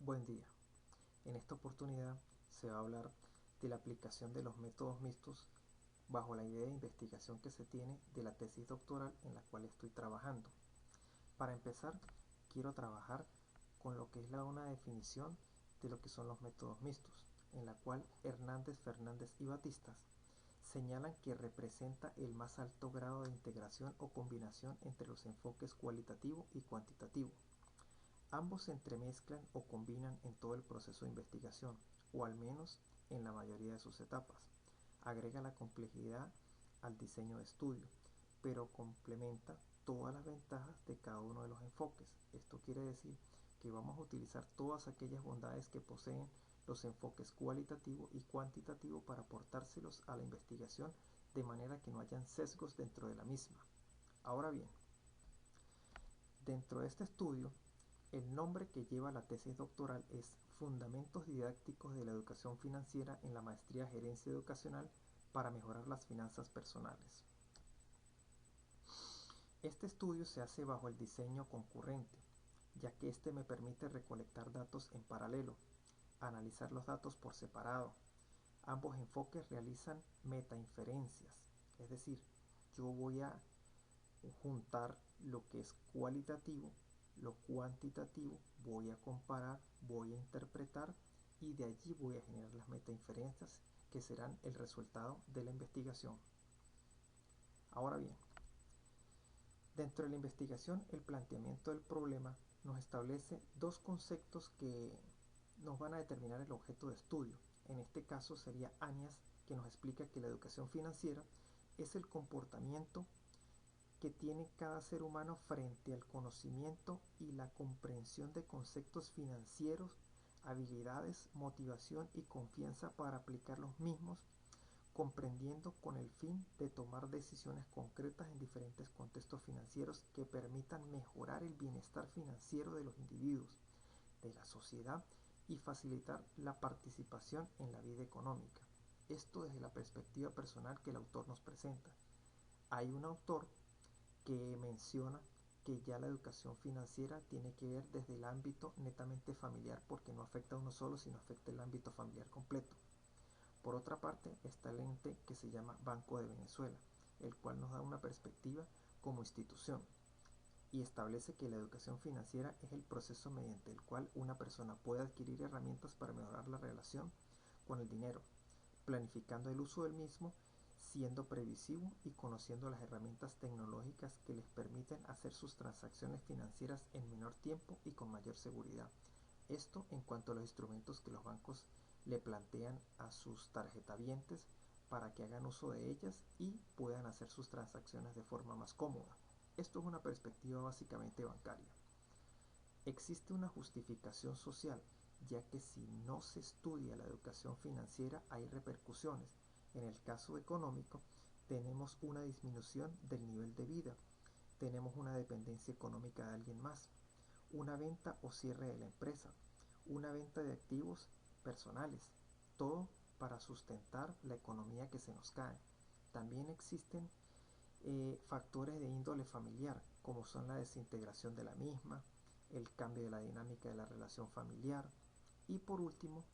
Buen día. En esta oportunidad se va a hablar de la aplicación de los métodos mixtos bajo la idea de investigación que se tiene de la tesis doctoral en la cual estoy trabajando. Para empezar, quiero trabajar con lo que es una definición de lo que son los métodos mixtos, en la cual Hernández, Fernández y Batistas señalan que representa el más alto grado de integración o combinación entre los enfoques cualitativo y cuantitativo. Ambos se entremezclan o combinan en todo el proceso de investigación, o al menos en la mayoría de sus etapas. Agrega la complejidad al diseño de estudio, pero complementa todas las ventajas de cada uno de los enfoques. Esto quiere decir que vamos a utilizar todas aquellas bondades que poseen los enfoques cualitativo y cuantitativo para aportárselos a la investigación de manera que no hayan sesgos dentro de la misma. Ahora bien, dentro de este estudio, el nombre que lleva la tesis doctoral es Fundamentos didácticos de la educación financiera en la maestría Gerencia Educacional para mejorar las finanzas personales. Este estudio se hace bajo el diseño concurrente, ya que este me permite recolectar datos en paralelo, analizar los datos por separado. Ambos enfoques realizan metainferencias, es decir, yo voy a juntar lo que es cualitativo, lo cuantitativo, voy a comparar, voy a interpretar y de allí voy a generar las metainferencias que serán el resultado de la investigación. Ahora bien, dentro de la investigación, el planteamiento del problema nos establece dos conceptos que nos van a determinar el objeto de estudio. En este caso sería Áñez, que nos explica que la educación financiera es el comportamiento que tiene cada ser humano frente al conocimiento y la comprensión de conceptos financieros, habilidades, motivación y confianza para aplicar los mismos, comprendiendo con el fin de tomar decisiones concretas en diferentes contextos financieros que permitan mejorar el bienestar financiero de los individuos, de la sociedad y facilitar la participación en la vida económica. Esto desde la perspectiva personal que el autor nos presenta. Hay un autor que menciona que ya la educación financiera tiene que ver desde el ámbito netamente familiar porque no afecta a uno solo, sino afecta el ámbito familiar completo. Por otra parte, está el ente que se llama Banco de Venezuela, el cual nos da una perspectiva como institución y establece que la educación financiera es el proceso mediante el cual una persona puede adquirir herramientas para mejorar la relación con el dinero, planificando el uso del mismo, siendo previsivo y conociendo las herramientas tecnológicas que les permiten hacer sus transacciones financieras en menor tiempo y con mayor seguridad. Esto en cuanto a los instrumentos que los bancos le plantean a sus tarjetavientes para que hagan uso de ellas y puedan hacer sus transacciones de forma más cómoda. Esto es una perspectiva básicamente bancaria. Existe una justificación social, ya que si no se estudia la educación financiera hay repercusiones. En el caso económico, tenemos una disminución del nivel de vida, tenemos una dependencia económica de alguien más, una venta o cierre de la empresa, una venta de activos personales, todo para sustentar la economía que se nos cae. También existen factores de índole familiar, como son la desintegración de la misma, el cambio de la dinámica de la relación familiar y por último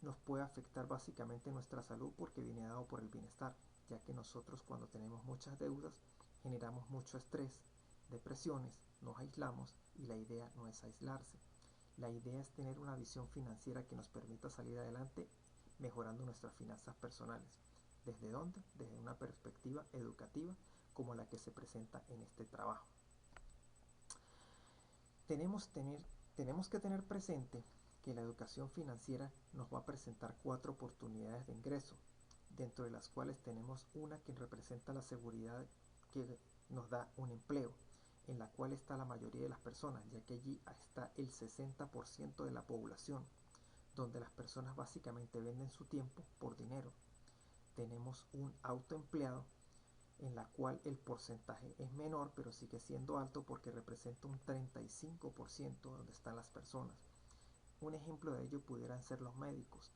nos puede afectar básicamente nuestra salud porque viene dado por el bienestar, ya que nosotros cuando tenemos muchas deudas generamos mucho estrés, depresiones, nos aislamos y la idea no es aislarse. La idea es tener una visión financiera que nos permita salir adelante mejorando nuestras finanzas personales. ¿Desde dónde? Desde una perspectiva educativa como la que se presenta en este trabajo. Tenemos que tener presente que la educación financiera nos va a presentar 4 oportunidades de ingreso, dentro de las cuales tenemos una que representa la seguridad que nos da un empleo, en la cual está la mayoría de las personas, ya que allí está el 60% de la población, donde las personas básicamente venden su tiempo por dinero. Tenemos un autoempleado en la cual el porcentaje es menor, pero sigue siendo alto porque representa un 35% donde están las personas. Un ejemplo de ello pudieran ser los médicos,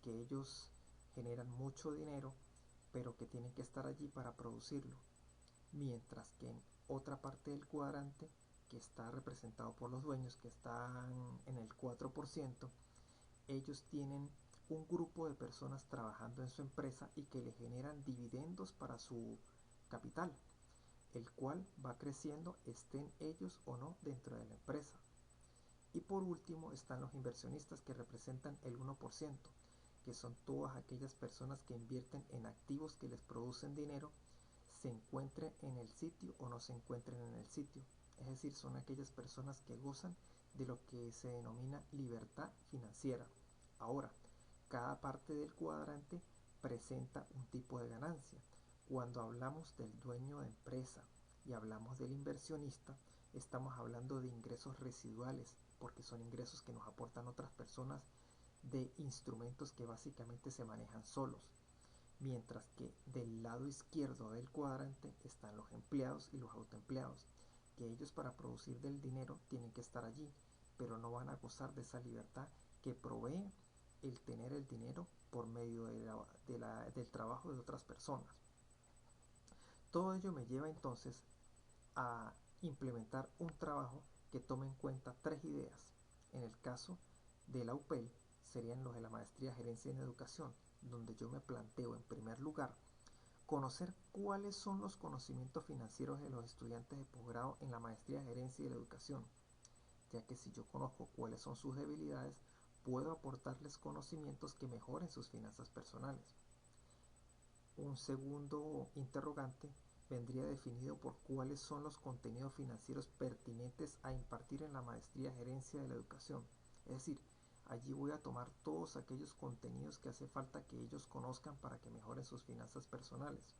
que ellos generan mucho dinero, pero que tienen que estar allí para producirlo, mientras que en otra parte del cuadrante que está representado por los dueños, que están en el 4%, ellos tienen un grupo de personas trabajando en su empresa y que le generan dividendos para su capital, el cual va creciendo estén ellos o no dentro de la empresa. Y por último están los inversionistas, que representan el 1%, que son todas aquellas personas que invierten en activos que les producen dinero, se encuentren en el sitio o no se encuentren en el sitio. Es decir, son aquellas personas que gozan de lo que se denomina libertad financiera. Ahora, cada parte del cuadrante presenta un tipo de ganancia. Cuando hablamos del dueño de empresa y hablamos del inversionista, estamos hablando de ingresos residuales, porque son ingresos que nos aportan otras personas de instrumentos que básicamente se manejan solos. Mientras que del lado izquierdo del cuadrante están los empleados y los autoempleados, que ellos para producir del dinero tienen que estar allí, pero no van a gozar de esa libertad que provee el tener el dinero por medio del trabajo de otras personas. Todo ello me lleva entonces a implementar un trabajo que tome en cuenta tres ideas. En el caso de la UPEL serían los de la maestría Gerencia en Educación, donde yo me planteo en primer lugar conocer cuáles son los conocimientos financieros de los estudiantes de posgrado en la maestría Gerencia y la Educación, ya que si yo conozco cuáles son sus debilidades, puedo aportarles conocimientos que mejoren sus finanzas personales. Un segundo interrogante vendría definido por cuáles son los contenidos financieros pertinentes a impartir en la maestría Gerencia de la Educación. Es decir, allí voy a tomar todos aquellos contenidos que hace falta que ellos conozcan para que mejoren sus finanzas personales.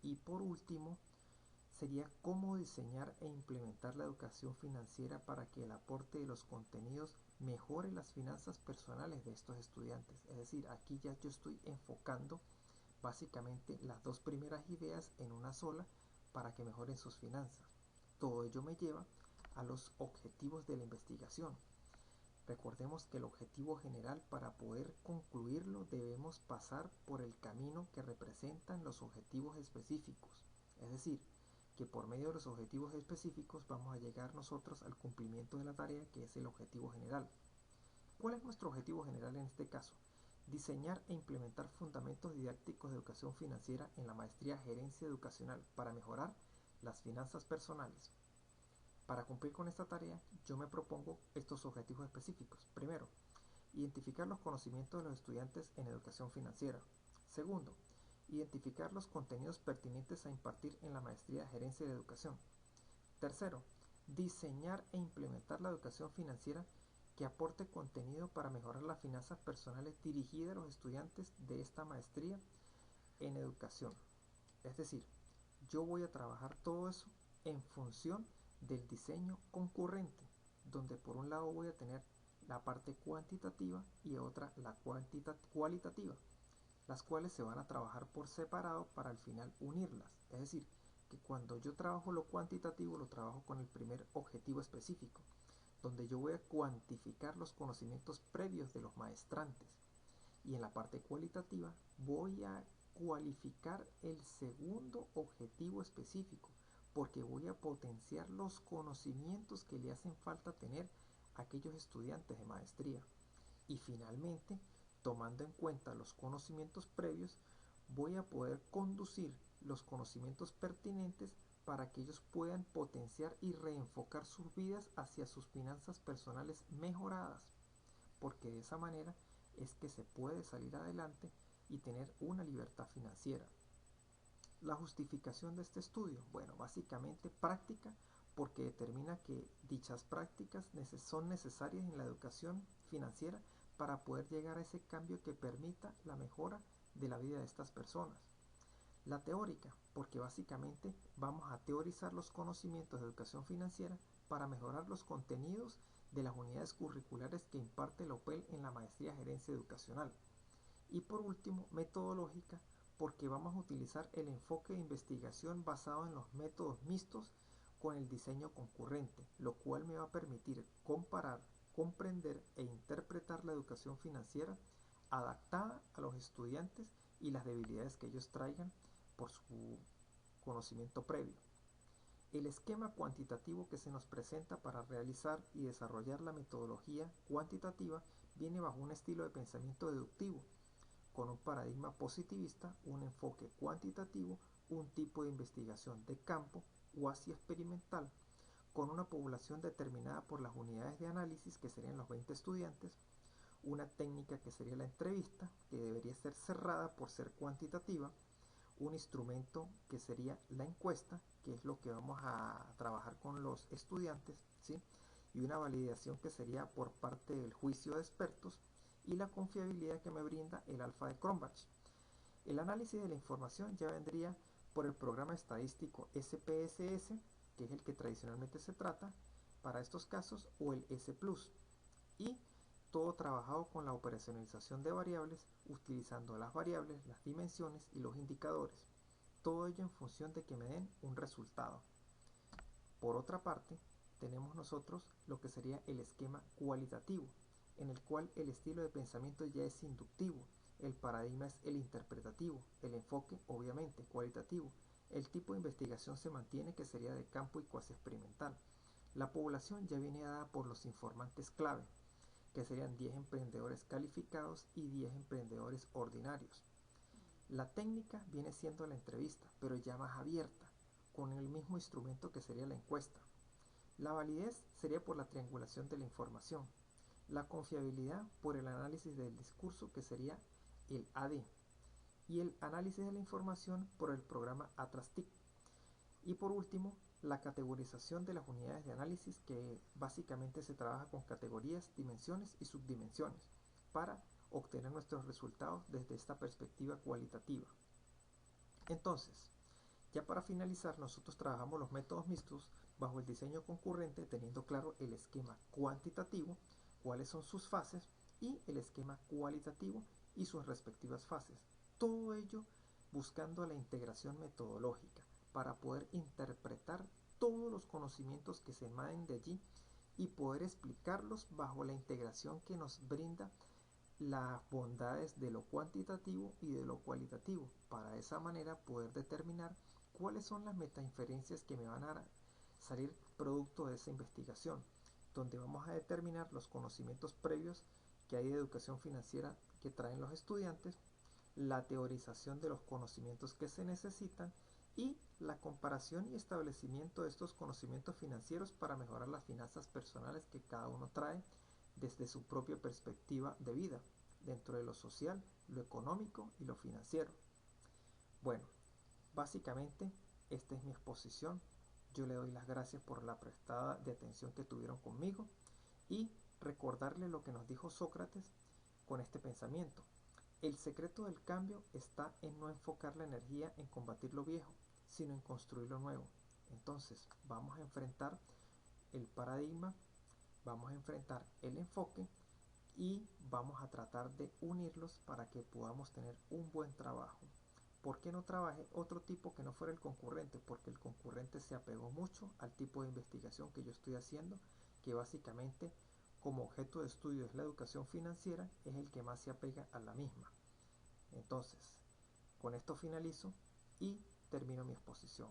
Y por último, sería cómo diseñar e implementar la educación financiera para que el aporte de los contenidos mejore las finanzas personales de estos estudiantes. Es decir, aquí ya yo estoy enfocando básicamente las dos primeras ideas en una sola para que mejoren sus finanzas. Todo ello me lleva a los objetivos de la investigación. Recordemos que el objetivo general, para poder concluirlo, debemos pasar por el camino que representan los objetivos específicos. Es decir, que por medio de los objetivos específicos vamos a llegar nosotros al cumplimiento de la tarea, que es el objetivo general. ¿Cuál es nuestro objetivo general en este caso? Diseñar e implementar fundamentos didácticos de educación financiera en la maestría Gerencia Educacional para mejorar las finanzas personales. Para cumplir con esta tarea, yo me propongo estos objetivos específicos. Primero, identificar los conocimientos de los estudiantes en educación financiera. Segundo, identificar los contenidos pertinentes a impartir en la maestría Gerencia de Educación. Tercero, diseñar e implementar la educación financiera que aporte contenido para mejorar las finanzas personales dirigidas a los estudiantes de esta maestría en educación. Es decir, yo voy a trabajar todo eso en función del diseño concurrente, donde por un lado voy a tener la parte cuantitativa y otra la cualitativa, las cuales se van a trabajar por separado para al final unirlas. Es decir, que cuando yo trabajo lo cuantitativo, lo trabajo con el primer objetivo específico, donde yo voy a cuantificar los conocimientos previos de los maestrantes, y en la parte cualitativa voy a cualificar el segundo objetivo específico, porque voy a potenciar los conocimientos que le hacen falta tener a aquellos estudiantes de maestría. Y finalmente, tomando en cuenta los conocimientos previos, voy a poder conducir los conocimientos pertinentes para que ellos puedan potenciar y reenfocar sus vidas hacia sus finanzas personales mejoradas, porque de esa manera es que se puede salir adelante y tener una libertad financiera. La justificación de este estudio, bueno, básicamente práctica, porque determina que dichas prácticas son necesarias en la educación financiera para poder llegar a ese cambio que permita la mejora de la vida de estas personas. La teórica, porque básicamente vamos a teorizar los conocimientos de educación financiera para mejorar los contenidos de las unidades curriculares que imparte la UPEL en la maestría Gerencia Educacional. Y por último, metodológica, porque vamos a utilizar el enfoque de investigación basado en los métodos mixtos con el diseño concurrente, lo cual me va a permitir comparar, comprender e interpretar la educación financiera adaptada a los estudiantes y las debilidades que ellos traigan por su conocimiento previo. El esquema cuantitativo que se nos presenta para realizar y desarrollar la metodología cuantitativa viene bajo un estilo de pensamiento deductivo, con un paradigma positivista, un enfoque cuantitativo, un tipo de investigación de campo cuasi experimental, con una población determinada por las unidades de análisis, que serían los 20 estudiantes, una técnica que sería la entrevista, que debería ser cerrada por ser cuantitativa, un instrumento que sería la encuesta, que es lo que vamos a trabajar con los estudiantes, ¿sí? Y una validación que sería por parte del juicio de expertos, y la confiabilidad que me brinda el alfa de Cronbach. El análisis de la información ya vendría por el programa estadístico SPSS, que es el que tradicionalmente se trata para estos casos, o el S+, y todo trabajado con la operacionalización de variables, utilizando las variables, las dimensiones y los indicadores. Todo ello en función de que me den un resultado. Por otra parte, tenemos nosotros lo que sería el esquema cualitativo, en el cual el estilo de pensamiento ya es inductivo, el paradigma es el interpretativo, el enfoque obviamente cualitativo, el tipo de investigación se mantiene, que sería de campo y cuasi experimental. La población ya viene dada por los informantes clave, que serían 10 emprendedores calificados y 10 emprendedores ordinarios. La técnica viene siendo la entrevista, pero ya más abierta, con el mismo instrumento que sería la encuesta. La validez sería por la triangulación de la información, la confiabilidad por el análisis del discurso, que sería el AD, y el análisis de la información por el programa Atrastic. Y por último, la categorización de las unidades de análisis, que básicamente se trabaja con categorías, dimensiones y subdimensiones para obtener nuestros resultados desde esta perspectiva cualitativa. Entonces, ya para finalizar, nosotros trabajamos los métodos mixtos bajo el diseño concurrente, teniendo claro el esquema cuantitativo, cuáles son sus fases, y el esquema cualitativo y sus respectivas fases. Todo ello buscando la integración metodológica para poder interpretar todos los conocimientos que se emanen de allí y poder explicarlos bajo la integración que nos brinda las bondades de lo cuantitativo y de lo cualitativo, para de esa manera poder determinar cuáles son las metainferencias que me van a salir producto de esa investigación, donde vamos a determinar los conocimientos previos que hay de educación financiera que traen los estudiantes, la teorización de los conocimientos que se necesitan y la comparación y establecimiento de estos conocimientos financieros para mejorar las finanzas personales que cada uno trae desde su propia perspectiva de vida, dentro de lo social, lo económico y lo financiero. Bueno, básicamente esta es mi exposición. Yo le doy las gracias por la prestada de atención que tuvieron conmigo y recordarle lo que nos dijo Sócrates con este pensamiento. El secreto del cambio está en no enfocar la energía en combatir lo viejo, sino en construir lo nuevo. Entonces, vamos a enfrentar el paradigma, vamos a enfrentar el enfoque y vamos a tratar de unirlos para que podamos tener un buen trabajo. ¿Por qué no trabaje otro tipo que no fuera el concurrente? Porque el concurrente se apegó mucho al tipo de investigación que yo estoy haciendo, que básicamente como objeto de estudio es la educación financiera, es el que más se apega a la misma. Entonces, con esto finalizo y termino mi exposición.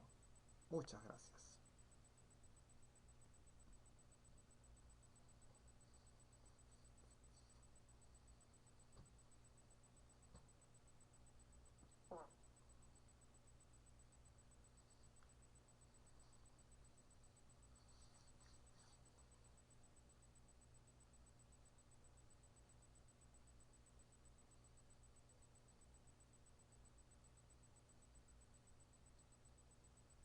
Muchas gracias.